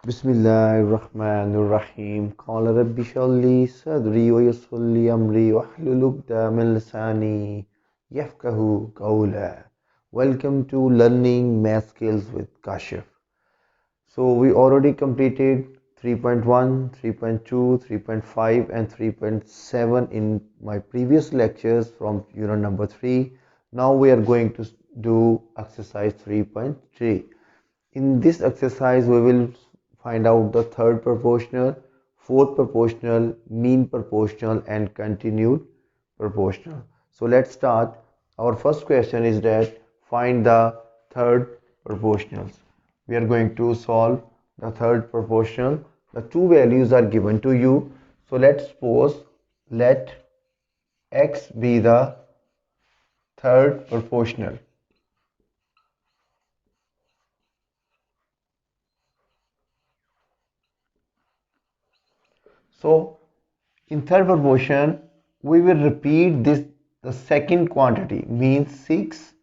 बिस्मिल्लाहिर्रहमानिर्रहीम क़ाल रब्बि इश्रह ली सदरी व यस्सिर ली अमरी वहलुल उक़दतम मिन लिसानी यफ़क़हू क़ौली। Welcome to learning math skills with Kashif. So we already completed 3.1, 3.2, 3.5 and 3.7 in my previous lectures from unit number 3. Now we are going to do exercise 3.3. In this exercise, we will find out the third proportional, fourth proportional, mean proportional and continued proportional. So let's start. Our first question is that find the third proportionals. We are going to solve the third proportional. The two values are given to you. So let's suppose let x be the third proportional. So in third proportion, we will repeat this the second quantity means 6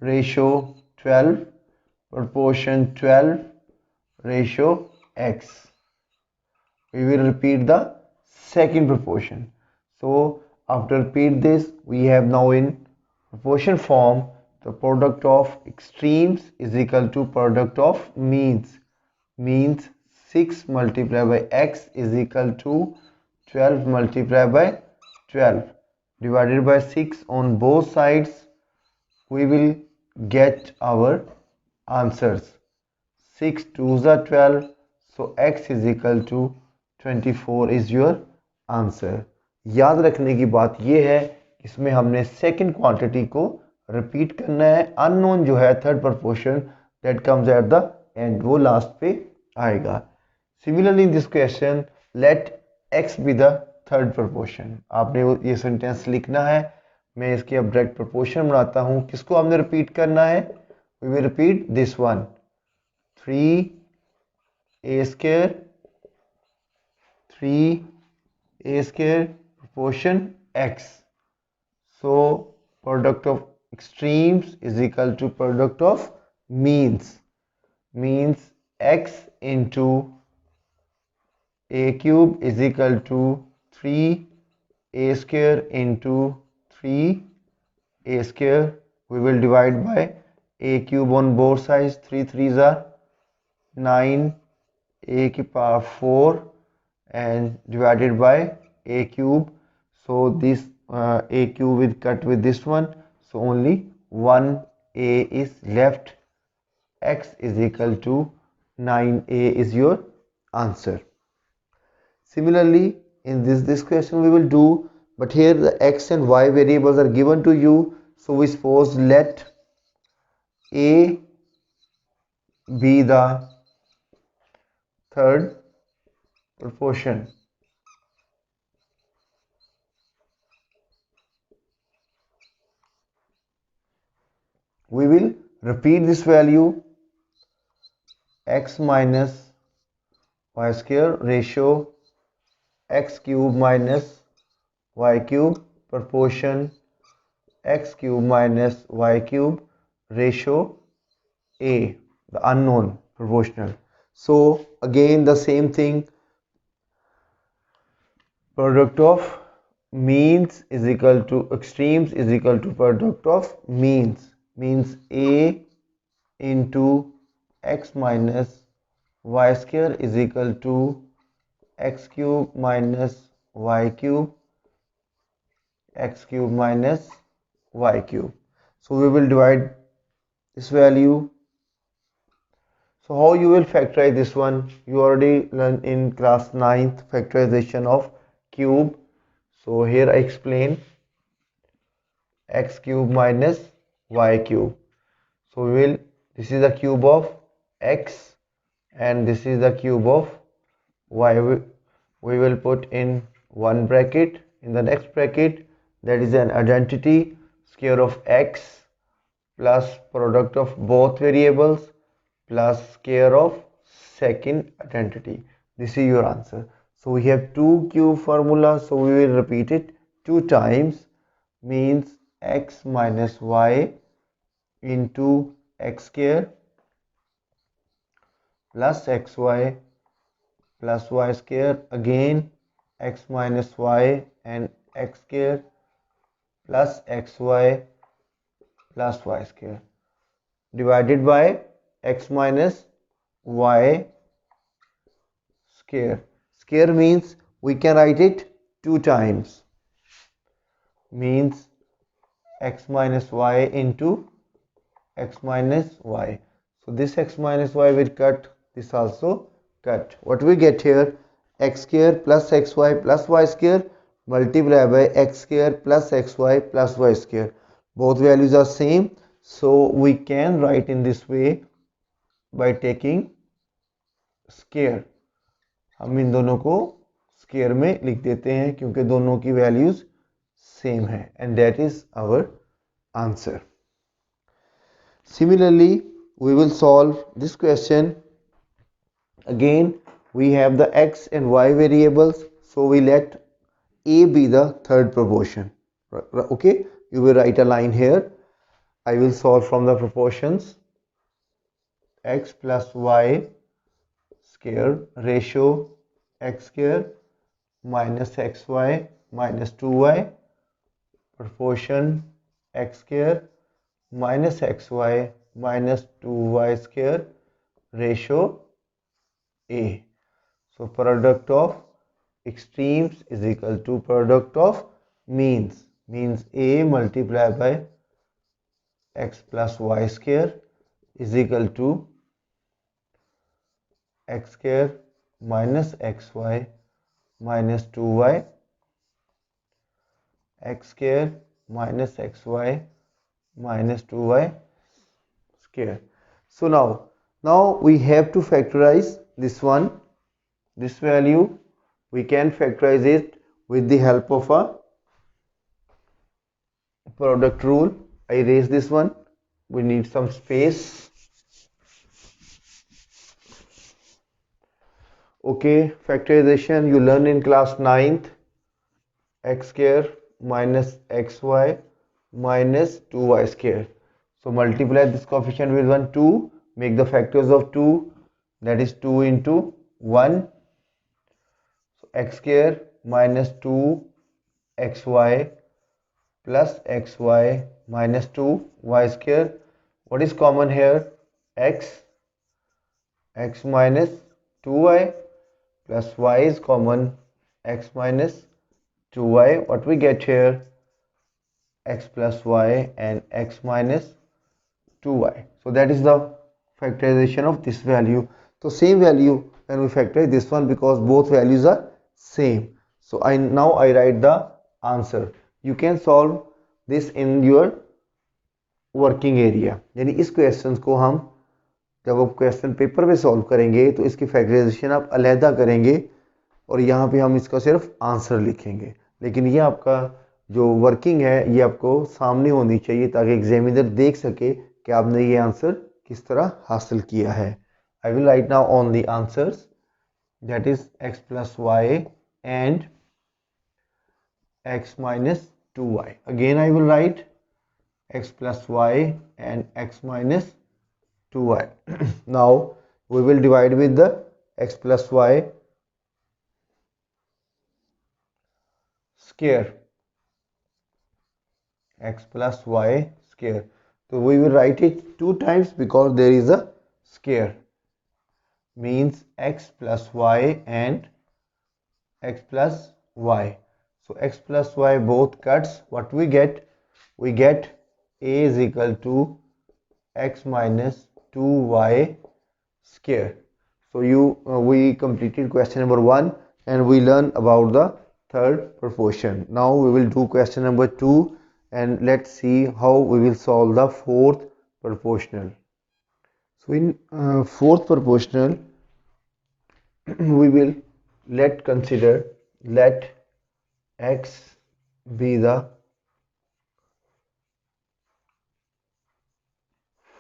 ratio 12 proportion 12 ratio x. We will repeat the second proportion. So after repeat this, we have now in proportion form the product of extremes is equal to product of means. Means 6 multiplied by x is equal to 12 multiplied by 12 divided by 6 on both sides. We will get our answers. 6 2s are 12, so x is equal to 24 is your answer. याद रखने की बात यह है इसमें हमने second quantity को repeat करना है. अननोन जो है third proportion that comes at the end वो लास्ट पे आएगा. Similarly in this question let x be the third proportion. आपने ये सेंटेंस लिखना है. मैं इसकी अब डायरेक्ट प्रोपोर्शन बनाता हूँ. किसको हमने रिपीट करना है? We will repeat this one 3a square 3a square proportion x. So product of extremes is equal to product of means. Means x into a cube is equal to 3a square into 3a square. We will divide by a cube on both sides. 3 3s are 9 a की power 4 and divided by a cube. So this a cube will cut with this one. So only 1a is left. X is equal to 9a is your answer. Similarly, in this question we will do, but here the x and y variables are given to you. So we suppose let a be the third proportion. We will repeat this value x minus y square ratio x cube minus y cube proportion x cube minus y cube ratio a, the unknown proportional. So again the same thing, product of means is equal to extremes is equal to product of means. Means a into x minus y square is equal to x cube minus y cube x cube minus y cube. So we will divide this value. So how you will factorize this one? You already learned in class 9th factorization of cube. So here I explain x cube minus y cube. So we will, this is the cube of x and this is the cube of y. We will put in one bracket. In the next bracket, that is an identity square of x plus product of both variables plus square of second identity. This is your answer. So we have two cube formula. So we will repeat it two times. Means x minus y into x square plus xy plus y square, again x minus y and x square plus xy plus y square divided by x minus y square. Square means we can write it two times, means x minus y into x minus y. So this x minus y will cut, this also cut. What we get here, x square plus xy plus y square multiplied by x square plus xy plus y square. Both values are same, so we can write in this way by taking square. हम इन दोनों को square में लिख देते हैं क्योंकि दोनों की वैल्यूज सेम है, and that is our answer. Similarly, we will solve this question. Again, we have the x and y variables, so we let a be the third proportion. Okay, you will write a line here. I will solve from the proportions. X plus y square ratio x square minus xy minus 2y proportion x square minus xy minus 2y square ratio a. So product of extremes is equal to product of means. Means a multiplied by x plus y square is equal to x square minus xy minus 2y x square minus xy minus 2y square. So now we have to factorize this one, this value. We can factorize it with the help of a product rule. I erase this one, we need some space. Okay, factorization you learn in class 9th. X square minus xy minus 2y square. So multiply this coefficient with 1, 2, make the factors of 2, that is 2 into 1. So x square minus 2 xy plus xy minus 2 y square. What is common here? X minus 2y plus y is common, x minus 2y. What we get here? X plus y and x minus 2y. So that is the factorization of this value. So same value when we factorize this one because both values are same. So now I write the answer. You can solve this in your working area. यानी इस question को हम जब आप question paper पे solve करेंगे तो इसकी फैक्टराइजेशन आप अलहदा करेंगे और यहाँ पे हम इसका सिर्फ आंसर लिखेंगे. लेकिन ये आपका जो वर्किंग है ये आपको सामने होनी चाहिए ताकि एग्जामिनर देख सके कि आपने ये आंसर किस तरह हासिल किया है. I will write now on the answers, that is x plus y and x minus 2y. Again I will write x plus y and x minus 2y. Now we will divide with the x plus y square, x plus y square. So we will write it two times because there is a square, means x plus y and x plus y. So x plus y both cuts. What we get? We get a is equal to x minus 2y square. So we completed question number 1 and we learn about the third proportion. Now we will do question number 2 and let's see how we will solve the fourth proportional. So in fourth proportional we will let x be the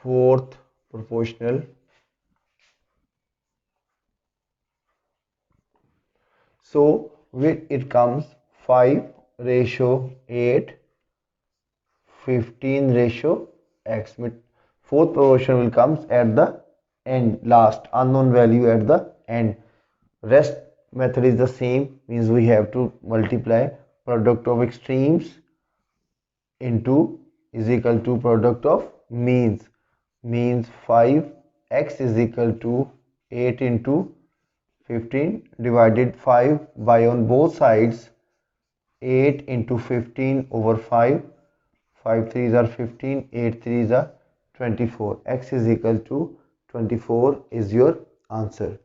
fourth proportional. So with it comes 5:8, 15:x. Fourth proportion will comes at the end, last unknown value at the end. Rest method is the same, means we have to multiply product of extremes into is equal to product of means. Means 5x is equal to 8 into 15 divided 5 by on both sides 8 into 15 over 5. 5 3s are 15, 8 3s are 24. X is equal to 24 is your answer.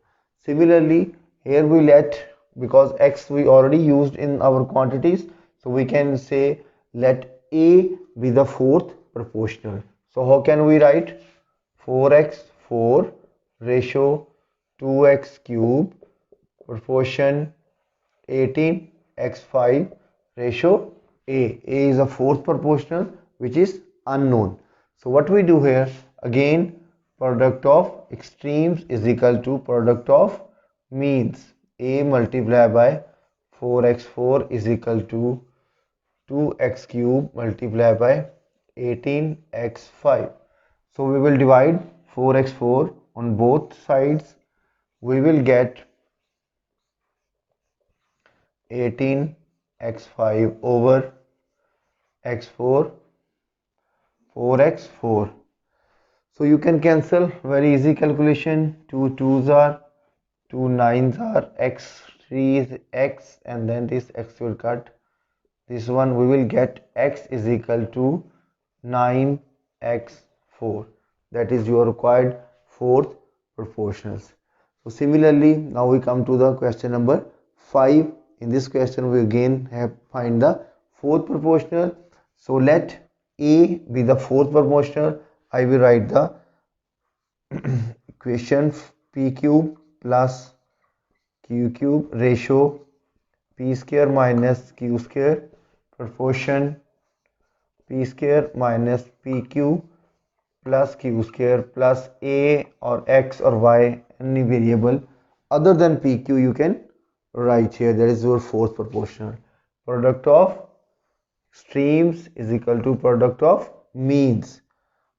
Similarly, here we let, because x we already used in our quantities, so we can say let A be the fourth proportional. So how can we write? 4x 4 ratio 2x cube proportion 18 x 5 ratio A. A is a fourth proportional which is unknown. So what we do here, again product of extremes is equal to product of means. A multiplied by 4x4 is equal to 2x cube multiplied by 18x5. So we will divide 4x4 on both sides. We will get 18x5 over x4 4x4. So you can cancel, very easy calculation. 2 2s are 2 9s are x 3 is x, and then this x will cut this one. We will get x is equal to 9x4. That is your required fourth proportionals. So similarly, now we come to the question number 5. In this question we again have find the fourth proportional. So let A be the fourth proportional. I will write the equation p cube plus q cube ratio p square minus q square proportion p square minus pq plus q square plus a or x or y, any variable other than pq you can write here. That is your fourth proportional. Product of extremes is equal to product of means.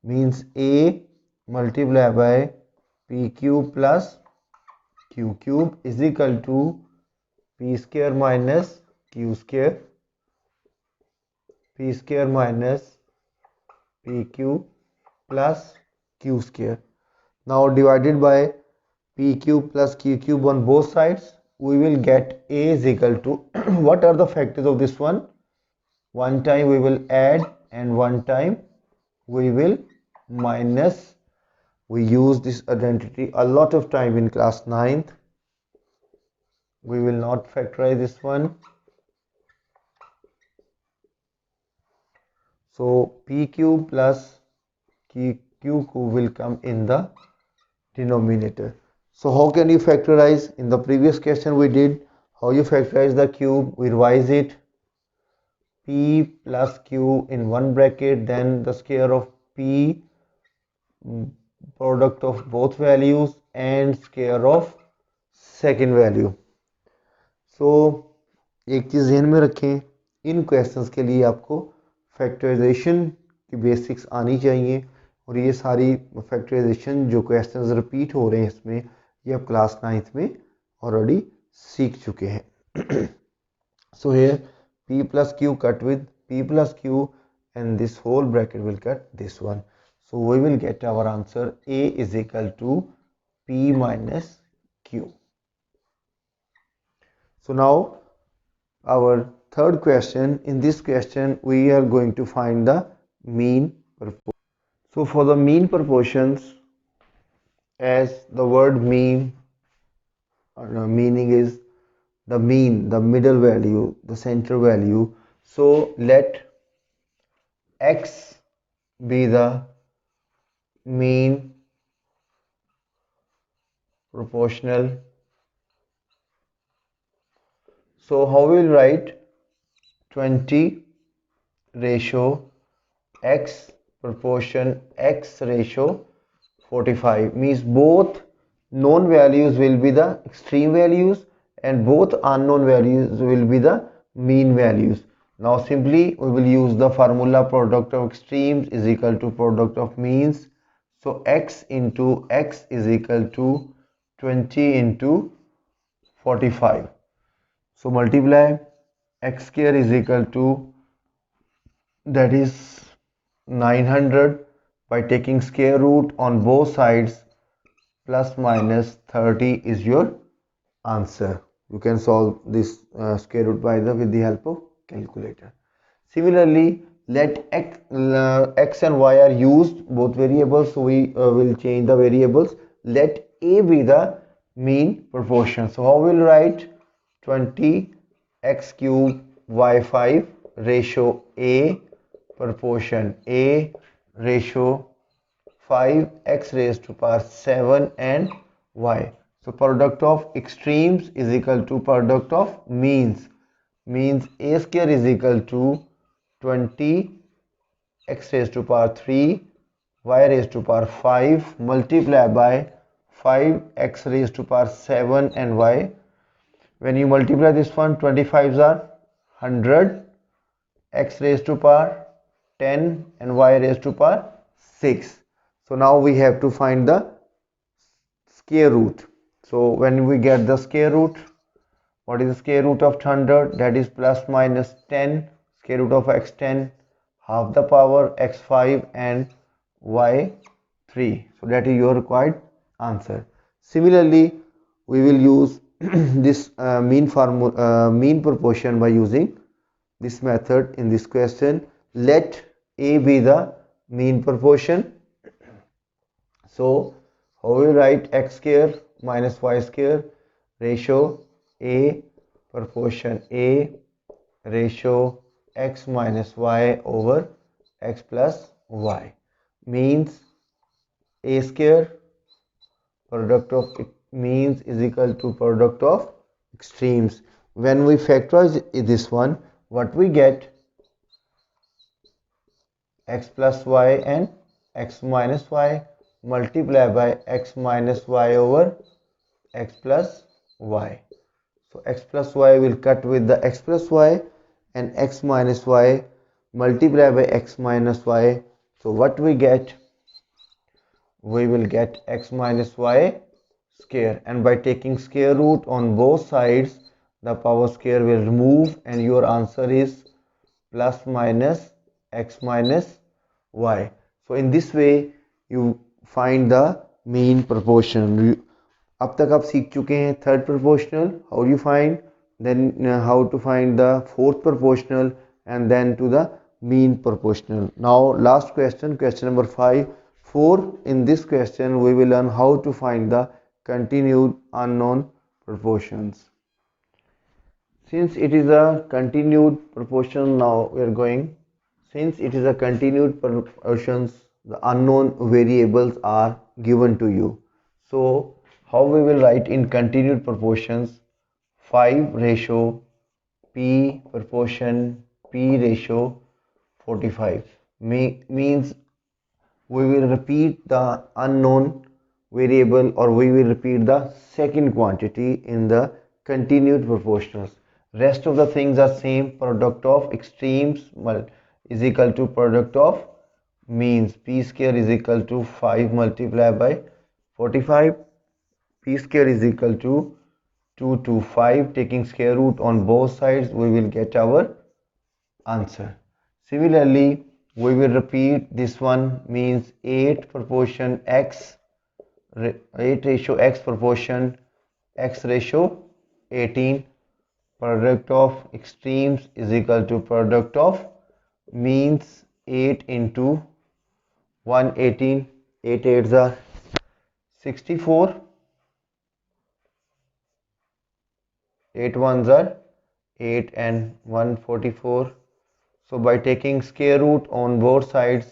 Means A multiplied by p cube plus q cube is equal to p square minus q square, p square minus pq plus q square. Now divided by p cube plus q cube on both sides, we will get A is equal to what are the factors of this one? One time we will add and one time we will minus. We use this identity a lot of time in class 9th. We will not factorize this one. So p cube plus q cube will come in the denominator. So how can you factorize? In the previous question we did how you factorize the cube. We revise it. P plus q in one bracket, then the square of p product of both values and square of second value. So एक चीज़ ध्यान में रखें, इन questions के लिए आपको factorisation की basics आनी चाहिए, और ये सारी फैक्टराइजेशन जो क्वेश्चंस रिपीट हो रहे हैं इसमें, ये आप क्लास 9th में ऑलरेडी सीख चुके हैं. So here p plus q cut with p plus q and this whole bracket will cut this one. So we will get our answer A is equal to p minus q. So now our third question. In this question we are going to find the mean proportion. So for the mean proportions, as the word mean meaning is the mean, the middle value, the center value. So let x be the mean proportional. So how we will write 20 ratio x proportion x ratio 45, means both known values will be the extreme values and both unknown values will be the mean values. Now simply we will use the formula product of extremes is equal to product of means. So x into x is equal to 20 into 45. So multiply x square is equal to, that is 900, by taking square root on both sides. Plus minus 30 is your answer. You can solve this square root with the help of calculator. Similarly, let x and y are used, both variables, so we will change the variables. Let a be the mean proportion. So how we will write 20 x cube y 5 ratio a proportion a ratio 5 x raised to power 7 and y. So product of extremes is equal to product of means. Means a square is equal to 20 x raised to power 3 y raised to power 5 multiply by 5 x raised to power 7 and y. When you multiply this one, 25s are 100, x raised to power 10 and y raised to power 6. So now we have to find the square root. So when we get the square root, what is the square root of 100? That is plus minus 10, square root of x 10, half the power x 5 and y 3. So that is your required answer. Similarly, we will use this mean proportion by using this method in this question. Let a be the mean proportion. So how we write x square minus y square ratio a proportion a ratio x minus y over x plus y, means a square product of means is equal to product of extremes. When we factorize this one, what we get, x plus y and x minus y multiply by x minus y over x plus y. So x plus y will cut with the x plus y and x minus y multiply by x minus y. So what we get, we will get x minus y square, and by taking square root on both sides the power square will remove and your answer is plus minus x minus y. So in this way you find the mean proportion. अब तक आप सीख चुके हैं third proportional, how you find, then how to find the fourth proportional and then to the mean proportional. Now last question, question number 5. In this question we will learn how to find the continued unknown proportions. Since it is a continued proportion, now we are going, since it is a continued proportions, the unknown variables are given to you. So how we will write in continued proportions, 5 ratio p proportion p ratio 45 means we will repeat the unknown variable, or we will repeat the second quantity in the continued proportionals. Rest of the things are same. Product of extremes is equal to product of means. P square is equal to 5 multiplied by 45. P square is equal to 2 to 5. Taking square root on both sides, we will get our answer. Similarly, we will repeat this one, means 8 proportion x, 8 ratio x proportion x ratio 18. Product of extremes is equal to product of means 8 into 118. 8 8s are 64. 8 ones are 8 and 144. So by taking square root on both sides,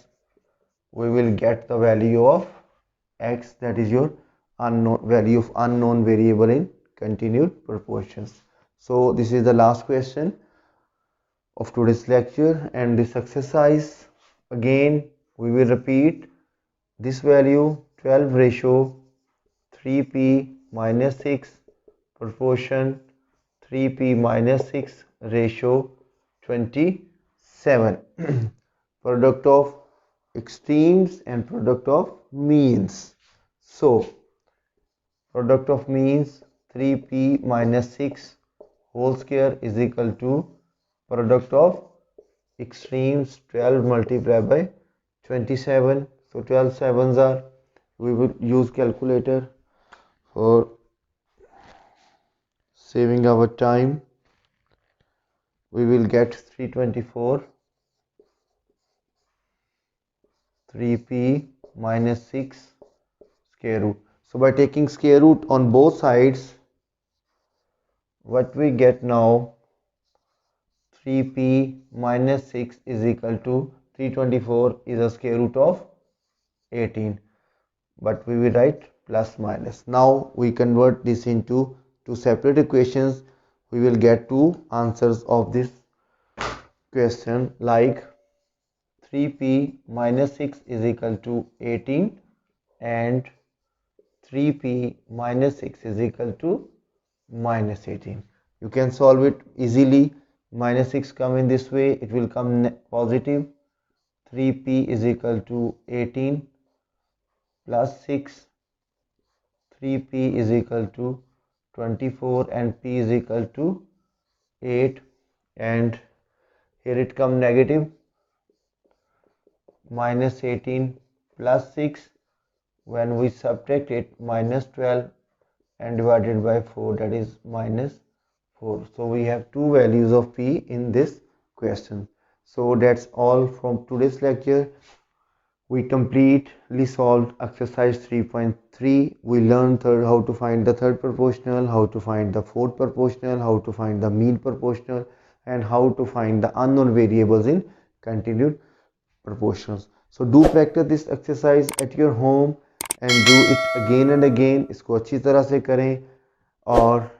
we will get the value of x, that is your unknown value of unknown variable in continued proportions. So this is the last question of today's lecture, and this exercise again we will repeat this value 12 ratio 3p minus 6 proportion 3p minus 6 ratio 27. Product of extremes and product of means. So product of means 3p minus 6 whole square is equal to product of extremes 12 multiplied by 27. So 12 sevens are, we will use calculator for saving our time. We will get 324, 3p minus 6 square root. So by taking square root on both sides, what we get now, 3p minus 6 is equal to 324 is a square root of 18, but we will write plus minus. Now we convert this into two separate equations. We will get two answers of this question, like 3p minus 6 is equal to 18 and 3p minus 6 is equal to minus 18. You can solve it easily. Minus 6 come in this way, it will come positive. 3p is equal to 18 plus 6, 3p is equal to 24 and p is equal to 8, and here it come negative. Minus 18 plus 6, when we subtract it, minus 12 and divided by 4, that is minus 4. So we have two values of p in this question. So that's all from today's lecture. We completely solved exercise 3.3. We learned how to find the third proportional, how to find the fourth proportional, how to find the mean proportional, and how to find the unknown variables in continued proportions. So do practice this exercise at your home and do it again and again. इसको अच्छी तरह से करें, और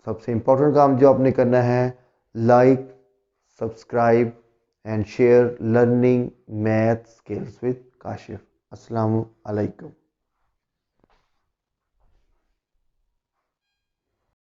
सबसे important काम जो आपने करना है, like, subscribe and share learning math skills with Kashif. Assalamu alaikum.